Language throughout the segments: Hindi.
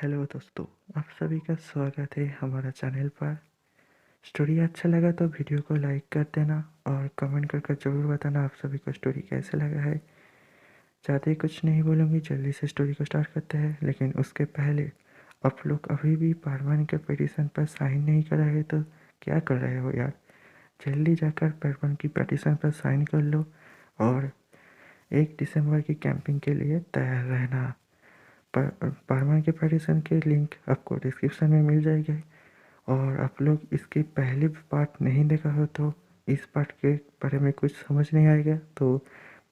हेलो दोस्तों, आप सभी का स्वागत है हमारा चैनल पर। स्टोरी अच्छा लगा तो वीडियो को लाइक कर देना और कमेंट कर ज़रूर बताना आप सभी को स्टोरी कैसे लगा है। ज़्यादा ही कुछ नहीं बोलूँगी, जल्दी से स्टोरी को स्टार्ट करते हैं। लेकिन उसके पहले आप लोग अभी भी परमान के पिटीशन पर साइन नहीं कर रहे तो क्या कर रहे हो यार। जल्दी जाकर परमान की पिटीशन पर साइन कर लो और 1 दिसंबर की कैंपिंग के लिए तैयार रहना। परमान के पिटीशन के लिंक आपको डिस्क्रिप्शन में मिल जाएगी। और आप लोग इसकी पहली पार्ट नहीं देखा हो तो इस पार्ट के बारे में कुछ समझ नहीं आएगा, तो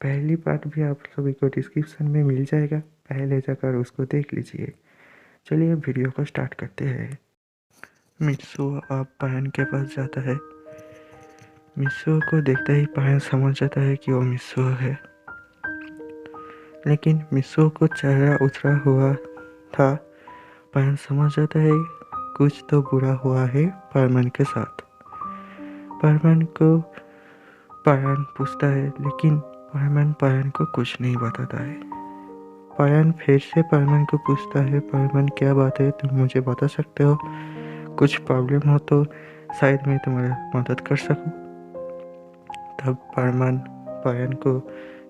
पहली पार्ट भी आप सभी को डिस्क्रिप्शन में मिल जाएगा, पहले जाकर उसको देख लीजिए। चलिए वीडियो को स्टार्ट करते हैं। मित्सु अब पायन के पास जाता है। मित्सु को देखते ही पायन समझ जाता है कि वो मित्सु है, लेकिन मित्सु को चेहरा उतरा हुआ था। पायन समझ जाता है कुछ तो बुरा हुआ है परमान के साथ। परमान को पायन पूछता है, लेकिन परमान पायन को कुछ नहीं बताता है। पायन फिर से परमान को पूछता है, परमान क्या बात है, तुम मुझे बता सकते हो? कुछ प्रॉब्लम हो तो शायद मैं तुम्हारी मदद कर सकूं। तब परमान पायन को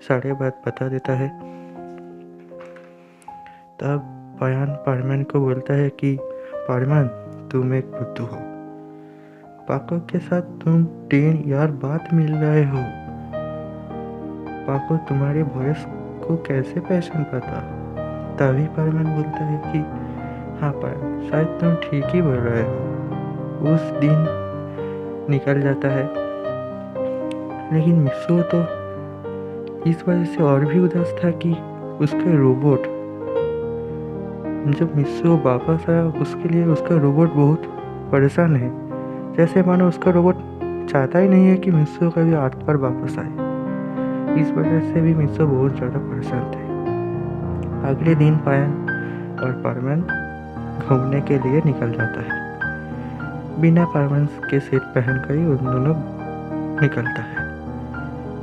सारी बात बता देता है। तब पायन परमान को बोलता है कि परमान, तुम एक बुद्धू हो। पाको के साथ तुम 10 यार बाद मिल रहे हो। पाको तुम्हारे वॉइस को कैसे पहचान पाता? तभी परमान बोलता है कि हाँ पायन, शायद तुम ठीक ही बोल रहे हो। उस दिन निकल जाता है, लेकिन मित्सु तो इस वजह से और भी उदास था कि उसका रोबोट, जब मित्सु वापस आया उसके लिए उसका रोबोट बहुत परेशान है। जैसे मानो उसका रोबोट चाहता ही नहीं है कि मित्सु कभी अर्थ पर वापस आए। इस वजह से भी मित्सु बहुत ज़्यादा परेशान थे। अगले दिन पायन और परमान घूमने के लिए निकल जाता है। बिना परमान के सेट पहनकर ही उन दोनों निकलता है।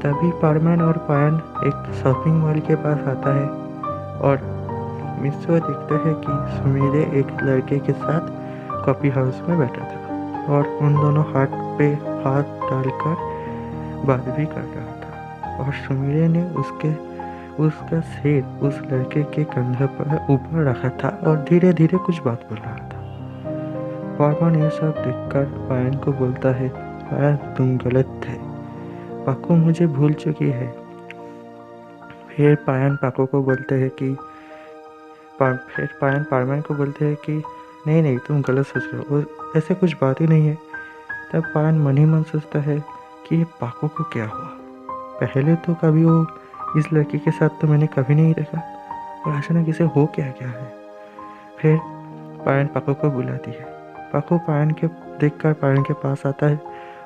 तभी परमान और पायन एक शॉपिंग मॉल के पास आता है और मित्सु देखता है कि सुमिरे एक लड़के के साथ कॉफी हाउस में बैठा था और उन दोनों हाथ पे हाथ डालकर बात भी कर रहा था। और सुमिरे ने उसका सिर उस लड़के के कंधे पर ऊपर रखा था और धीरे धीरे कुछ बात बोल रहा था। परमान ये सब देखकर पायन को बोलता है, पायन तुम गलत थे, पाको मुझे भूल चुकी है। फिर पायन पाको को बोलते हैं कि फिर पायन परमान को बोलते हैं कि नहीं तुम गलत सोच रहे हो, ऐसे कुछ बात ही नहीं है। तब पायन मन ही मन सोचता है कि ये पाको को क्या हुआ। पहले तो कभी वो इस लड़की के साथ तो मैंने कभी नहीं देखा, और अचानक इसे हो क्या क्या है। फिर पायन पाको को बुलाती है। पाको पायन के देखकर पायन के पास आता है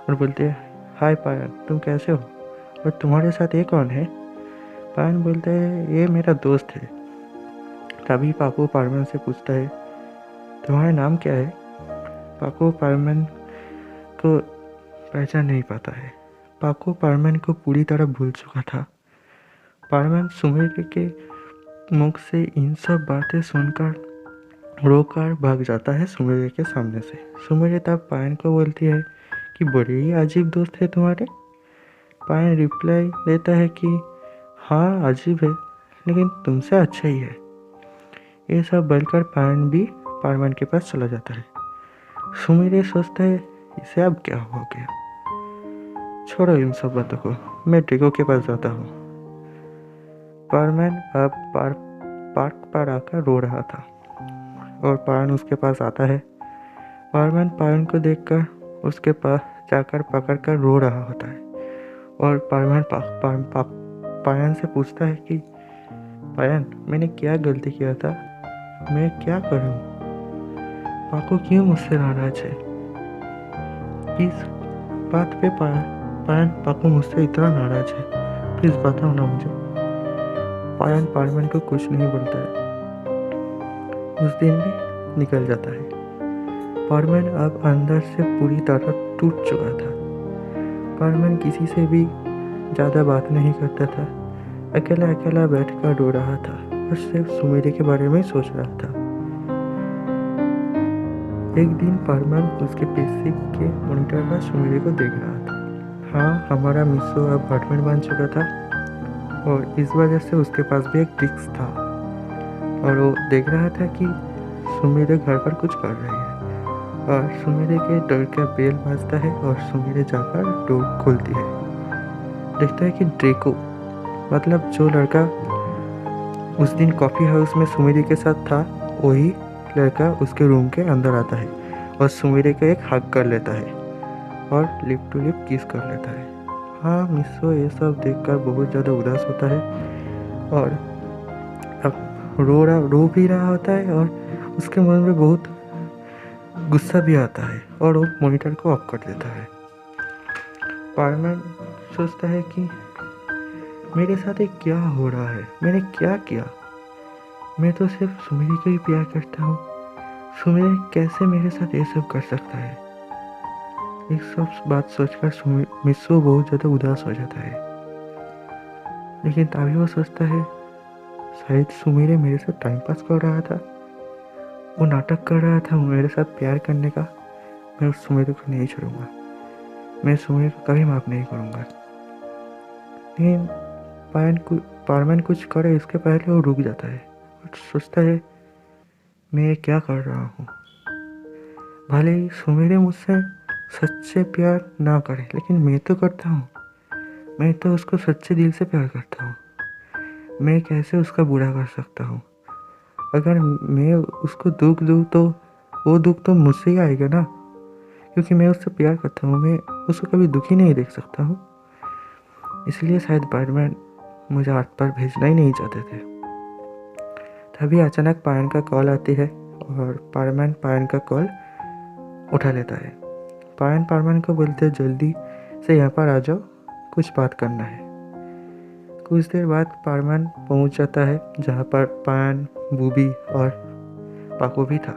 और बोलते है, हाय पायन, तुम कैसे हो और तुम्हारे साथ ये कौन है? पायन बोलता है, ये मेरा दोस्त है। तभी पाको परमान से पूछता है, तुम्हारा नाम क्या है? पाको परमान को पहचान नहीं पाता है। पाको परमान को पूरी तरह भूल चुका था। परमान सुमिरे के मुख से इन सब बातें सुनकर रोकर भाग जाता है सुमिरे के सामने से। सुमिरे तब पायन को बोलती है कि बड़े ही अजीब दोस्त है तुम्हारे। पायन रिप्लाई देता है कि हाँ अजीब है, लेकिन तुमसे अच्छा ही है। ये सब बोलकर पायन भी परमान के पास चला जाता है। सुमिरे सोचता है, इसे अब क्या हो गया। छोड़ो इन सब बातों को, मैं ड्रेगो के पास जाता हूँ। परमान अब पार्क पर आकर रो रहा था और पायन उसके पास आता है। परमान पायन को देखकर उसके पास जाकर पकड़कर रो रहा होता है और परमान पायन से पूछता है कि पायन, मैंने क्या गलती किया था, मैं क्या करूं? पाको क्यों मुझसे नाराज है? इस बात पे पायन पाको मुझसे इतना नाराज है, प्लीज बताओ ना मुझे। पायन परमान को कुछ नहीं बोलता है। उस दिन भी निकल जाता है। परमान अब अंदर से पूरी तरह टूट चुका था। परमान किसी से भी ज़्यादा बात नहीं करता था, अकेला बैठकर रो रहा था और सिर्फ सुमिरे के बारे में सोच रहा था। एक दिन पारमान उसके पीसी के मॉनिटर पर सुमिरे को देख रहा था। हाँ, हमारा मिसो अब अपार्टमेंट बन चुका था और इस वजह से उसके पास भी एक डिस्क था और वो देख रहा था कि सुमिरे घर पर कुछ कर रही है और सुमिरे के डर का बेल बजता है और सुमिरे जाकर डोर खोलती है। देखता है कि ड्रेको, मतलब जो लड़का उस दिन कॉफ़ी हाउस में सुमिरे के साथ था, वही लड़का उसके रूम के अंदर आता है और सुमिरे का एक हग कर लेता है और लिप टू लिप किस कर लेता है। हाँ, मिसो ये सब देखकर बहुत ज़्यादा उदास होता है और अब रो भी रहा होता है और उसके मन में बहुत गुस्सा भी आता है और वो मॉनिटर को ऑफ कर देता है। पारमान सोचता है कि मेरे साथ ये क्या हो रहा है, मैंने क्या किया? मैं तो सिर्फ सुमिरे को ही प्यार करता हूँ। सुमिरे कैसे मेरे साथ ये सब कर सकता है? एक सब बात सोचकर मिसो बहुत ज़्यादा उदास हो जाता है। लेकिन तभी वो सोचता है शायद सुमिरे मेरे साथ टाइम पास कर रहा था, वो नाटक कर रहा था मेरे साथ प्यार करने का। मैं उस सुमिरे को नहीं छोड़ूंगा, मैं सुमिरे को कभी माफ़ नहीं करूँगा। लेकिन पारमान कुछ करे इसके पहले वो रुक जाता है और सोचता है मैं ये क्या कर रहा हूँ। भले ही सुमिरे मुझसे सच्चे प्यार ना करे, लेकिन मैं तो करता हूँ। मैं तो उसको सच्चे दिल से प्यार करता हूँ। मैं कैसे उसका बुरा कर सकता हूँ? अगर मैं उसको दुख दूँ तो वो दुख तो मुझसे ही आएगा ना, क्योंकि मैं उससे प्यार करता हूँ। मैं उसको कभी दुखी नहीं देख सकता हूँ। इसलिए शायद पारमान मुझे आर्ट पर भेजना ही नहीं चाहते थे। तभी अचानक पायन का कॉल आती है और पायन का कॉल उठा लेता है। पारमान को बोलते जल्दी से यहाँ पर आ जाओ, कुछ बात करना है। कुछ देर बाद पारमान पहुँच जाता है जहाँ पर पायन, बूबी और पाको भी था।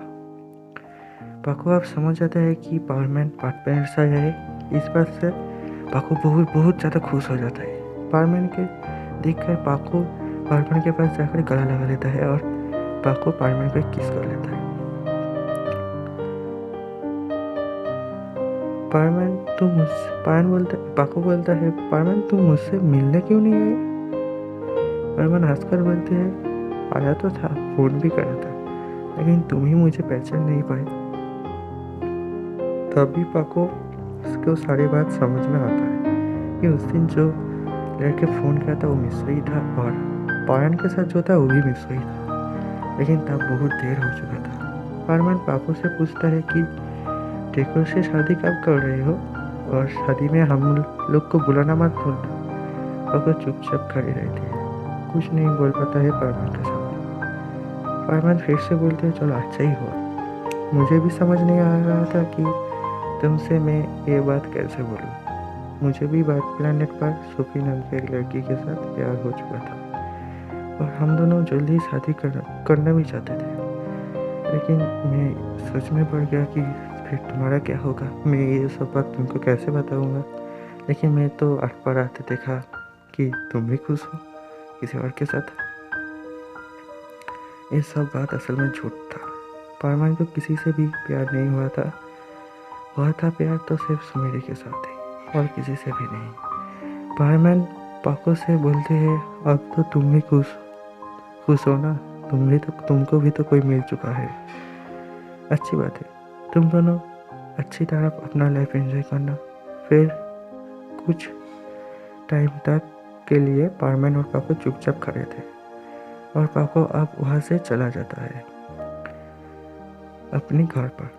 पाको अब समझ जाता है कि पारमान पार्टनर सा है। इस बात से पाको बहुत ज़्यादा खुश हो जाता है। पारमान के देखकर पाको पारमान के पास जाकर गला लगा लेता है और पाको पारमान को किस कर लेता है। पाको बोलता है पारमान तुम मुझसे मिलने क्यों नहीं आए? पारमान हंसकर बोलते हैं आया तो था, फोन भी करा था, लेकिन तुम ही मुझे पहचान नहीं पाए। तभी पाको उसको सारी बात समझ में आता है कि उस दिन जो लड़के फ़ोन किया था वो मिसो ही था और पायन के साथ जो था वो भी मिसो ही था, लेकिन तब बहुत देर हो चुका था। पारमान पाको से पूछता है कि टेको से शादी कब कर रहे हो और शादी में हम लोग को बुलाना मत भूलना। पाको चुपचाप खड़ी रहती है, कुछ नहीं बोल पाता है पारमान के सामने। पारमान फिर से बोलते हैं चलो अच्छा ही हुआ, मुझे भी समझ नहीं आ रहा था कि तुमसे मैं ये बात कैसे बोलूँ। मुझे भी बात प्लानट पर सोफी नाम की एक लड़की के साथ प्यार हो चुका था और हम दोनों जल्दी ही शादी करना भी चाहते थे, लेकिन मैं सोच में पड़ गया कि फिर तुम्हारा क्या होगा। मैं ये सब बात तुमको कैसे बताऊंगा, लेकिन मैं तो आठ पर आते देखा कि तुम भी खुश हो किसी और के साथ। ये सब बात असल में झूठ था। पारमान को किसी से भी प्यार नहीं हुआ था प्यार तो सिर्फ सुमिरे के साथ ही और किसी से भी नहीं। पारमान पाको से बोलते हैं अब तो तुम भी खुश हो ना, तुमको भी तो कोई मिल चुका है, अच्छी बात है। तुम दोनों अच्छी तरह अपना लाइफ एंजॉय करना। फिर कुछ टाइम तक के लिए पारमान और पाको चुपचाप खड़े थे और पाको अब वहाँ से चला जाता है अपने घर पर।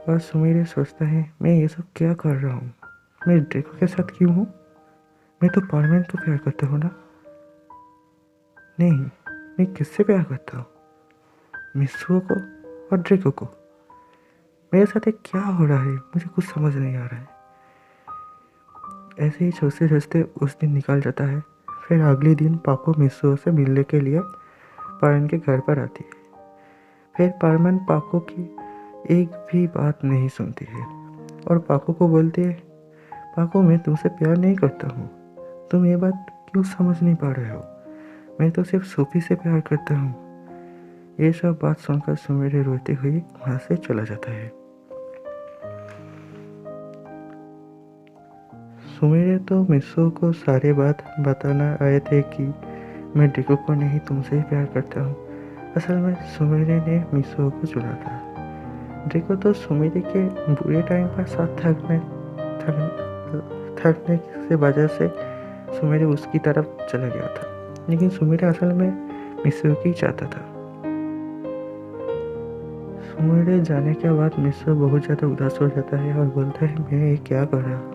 और सुमिरे सोचता है मैं ये सब क्या कर रहा हूँ, मैं ड्रेको के साथ क्यों हूँ? मैं तो पारमान को प्यार करता हूँ ना। नहीं, मैं किससे प्यार करता हूँ? मिसुओ को और ड्रेको को। मेरे साथ ये क्या हो रहा है, मुझे कुछ समझ नहीं आ रहा है। ऐसे ही सोचते सोचते उस दिन निकल जाता है। फिर अगले दिन पाको मिसुओ से मिलने के लिए पारमान के घर पर आती है। फिर पारमान पाको की एक भी बात नहीं सुनती है और पाको को बोलती है पाको मैं तुमसे प्यार नहीं करता हूँ, तुम ये बात क्यों समझ नहीं पा रहे हो? मैं तो सिर्फ सोफी से प्यार करता हूँ। ये सब बात सुनकर सुमिरे रोते हुए वहाँ से चला जाता है। सुमेरे तो मिसो को सारे बात बताना आए थे कि मैं डेको को नहीं तुमसे ही प्यार करता हूँ। असल में सुमेरे ने मिसो को चुना था। डेको तो सुमेरे के बुरे टाइम पर साथ थकने से वजह से सुमेरे उसकी तरफ चला गया था, लेकिन सुमेरे असल में मिसो की चाहता था। सुमेरे जाने के बाद मिसो बहुत ज़्यादा उदास हो जाता है और बोलता है, मैं ये क्या कर रहा हूँ,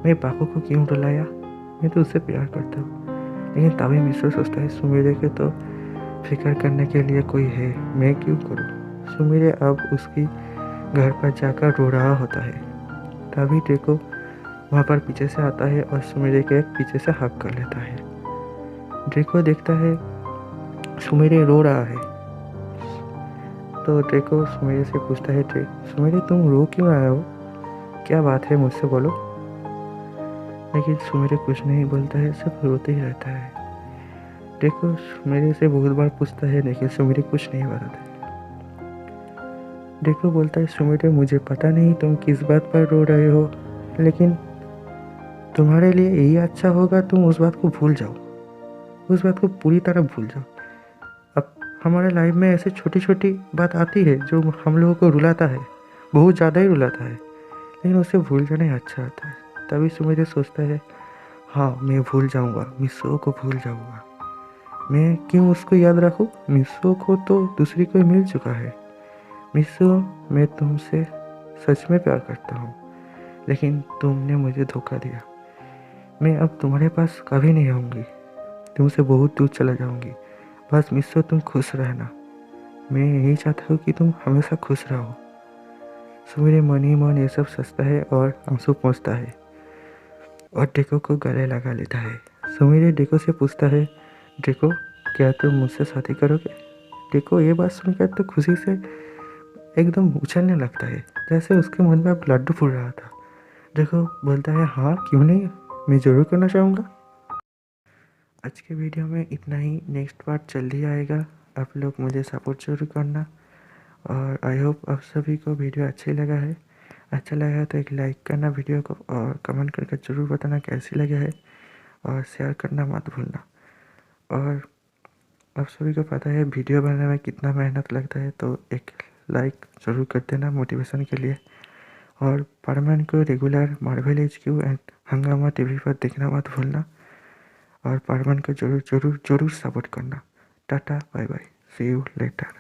मैं पाको को क्यों रुलाया, मैं तो उससे प्यार करता हूँ। लेकिन तभी मिसो सोचता है, सुमेरे के तो फिक्र करने के लिए कोई है, मैं क्यों करूँ। सुमेरे अब उसकी घर पर जाकर रो रहा होता है। तभी डेको वहाँ पर पीछे से आता है और सुमेरे के पीछे से हक कर लेता है। डेको देखता है सुमेरे रो रहा है, तो डेको सुमेरे से पूछता है, सुमेरे तुम रो क्यों आए हो, क्या बात है मुझसे बोलो। लेकिन सुमेरे कुछ नहीं बोलता है, सिर्फ रोते ही रहता है। डेको सुमेरे से बहुत बार पूछता है, लेकिन सुमेरे कुछ नहीं बताता है। डेको बोलता है, सुमेरे मुझे पता नहीं तुम किस बात पर रो रहे हो, लेकिन तुम्हारे लिए यही अच्छा होगा तुम उस बात को भूल जाओ, उस बात को पूरी तरह भूल जाओ। अब हमारे लाइफ में ऐसे छोटी छोटी बात आती है जो हम लोगों को रुलाता है, बहुत ज़्यादा ही रुलाता है, लेकिन उसे भूल जाना ही अच्छा होता है। तभी सुमेरे सोचता है, हाँ मैं भूल जाऊँगा, मिसो को भूल जाऊँगा। मैं क्यों उसको याद रखूँ, मिसो को तो दूसरी कोई मिल चुका है। मिसो, मैं तुमसे सच में प्यार करता हूँ, लेकिन तुमने मुझे धोखा दिया। मैं अब तुम्हारे पास कभी नहीं आऊँगी, तुमसे बहुत दूर चला जाऊँगी। बस मिसो तुम खुश रहना, मैं यही चाहता हूँ कि तुम हमेशा खुश रहो। सुमेरे मन ही मन ये सब सोचता है और आंसू पोंछता है और डेको को गले लगा लेता है। सुमेरे डेको से पूछता है, डेको क्या तुम मुझसे शादी करोगे। डेको ये बात सुनकर तो खुशी से एकदम उछलने लगता है, जैसे उसके मन में अब लड्डू फूल रहा था। डेको बोलता है, हाँ क्यों नहीं, मैं ज़रूर करना चाहूँगा। आज के वीडियो में इतना ही, नेक्स्ट पार्ट जल्दी आएगा। आप लोग मुझे सपोर्ट जरूर करना और आई होप आप सभी को वीडियो अच्छा लगा है। अच्छा लगा तो एक लाइक करना वीडियो को और कमेंट करके ज़रूर बताना कैसी लगा है और शेयर करना मत भूलना। और आप सभी को पता है वीडियो बनाने में कितना मेहनत लगता है, तो एक लाइक ज़रूर कर देना मोटिवेशन के लिए। और परमान को रेगुलर मार्वल HQ एंड हंगामा TV पर देखना मत भूलना और परमान को जरूर जरूर जरूर सपोर्ट करना। Ta ta bye bye, see you letter.